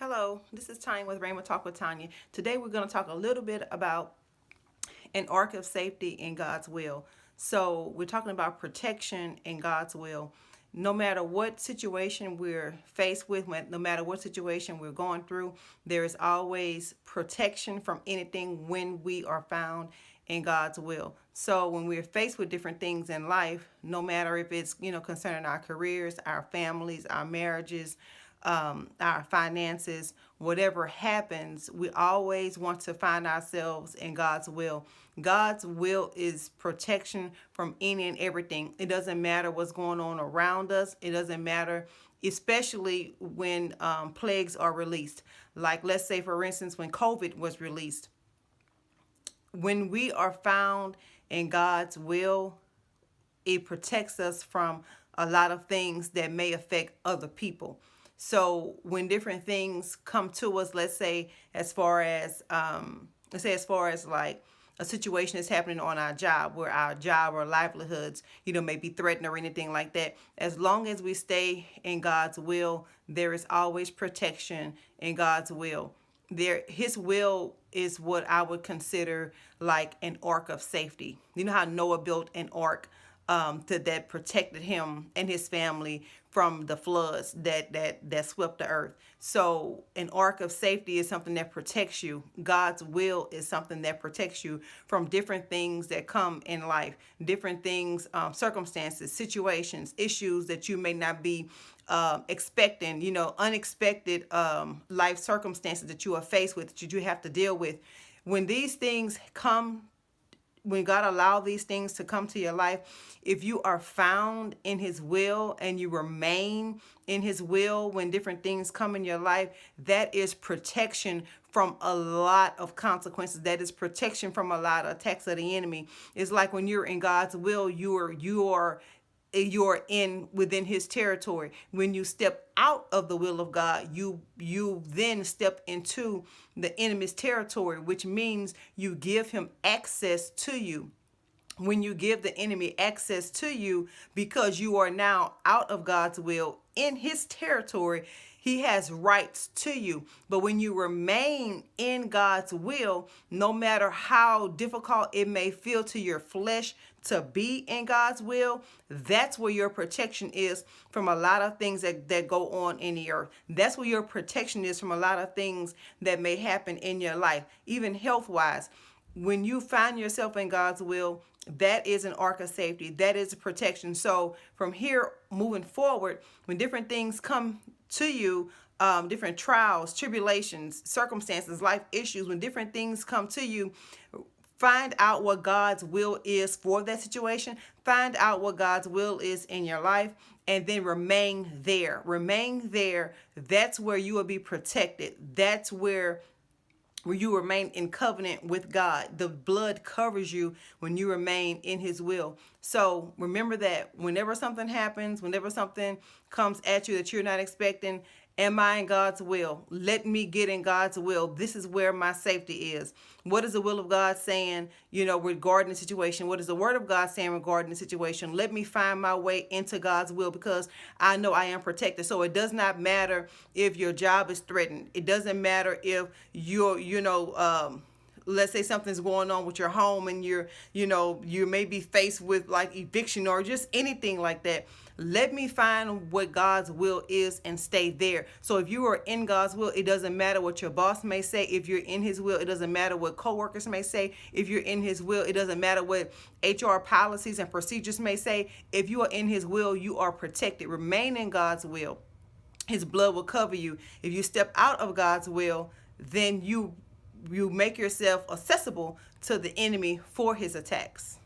Hello, this is Tanya with Rainbow Talk with Tanya. Today we're going to talk a little bit about an ark of safety in God's will. So we're talking about protection in God's will. No matter what situation we're faced with, no matter what situation we're going through, there is always protection from anything when we are found in God's will. So when we're faced with different things in life, no matter if it's, concerning our careers, our families, our marriages, our finances, whatever happens, we always want to find ourselves in God's will. God's will is protection from any and everything. It doesn't matter what's going on around us. It doesn't matter, especially when plagues are released. Like, let's say, for instance, when COVID was released. When we are found in God's will, it protects us from a lot of things that may affect other people. So when different things come to us, as far as like a situation is happening on our job, where our job or livelihoods, may be threatened or anything like that. As long as we stay in God's will, there is always protection in God's will. His will is what I would consider like an ark of safety. You know how Noah built an ark that protected him and his family from the floods that swept the earth. So an ark of safety is something that protects you. God's will is something that protects you from different things that come in life, different things, circumstances, situations, issues that you may not be expecting, unexpected life circumstances that you are faced with, that you have to deal with. When these things come, when God allow these things to come to your life, if you are found in his will and you remain in his will when different things come in your life, that is protection from a lot of consequences. That is protection from a lot of attacks of the enemy. It's like when you're in God's will, you're in within his territory. When you step out of the will of God, you then step into the enemy's territory, which means you give him access to you. When you give the enemy access to you, because you are now out of God's will in his territory, he has rights to you. But when you remain in God's will, no matter how difficult it may feel to your flesh to be in God's will, that's where your protection is from a lot of things that go on in the earth. That's where your protection is from a lot of things that may happen in your life, even health-wise. When you find yourself in God's will, that is an ark of safety. That is a protection. So from here moving forward, when different things come to you, different trials, tribulations, circumstances, life issues, when different things come to you, find out what God's will is for that situation. Find out what God's will is in your life, and then remain there. Remain there. That's where you will be protected. That's where you remain in covenant with God. The blood covers you when you remain in his will. So remember that whenever something happens, whenever something comes at you that you're not expecting, am I in God's will? Let me get in God's will. This is where my safety is. What is the will of God saying, regarding the situation? What is the word of God saying regarding the situation? Let me find my way into God's will, because I know I am protected. So it does not matter if your job is threatened. It doesn't matter if let's say something's going on with your home and you may be faced with like eviction or just anything like that. Let me find what God's will is and stay there. So if you are in God's will, it doesn't matter what your boss may say. If you're in his will, it doesn't matter what coworkers may say. If you're in his will, it doesn't matter what HR policies and procedures may say. If you are in his will, you are protected. Remain in God's will. His blood will cover you. If you step out of God's will, then you make yourself accessible to the enemy for his attacks.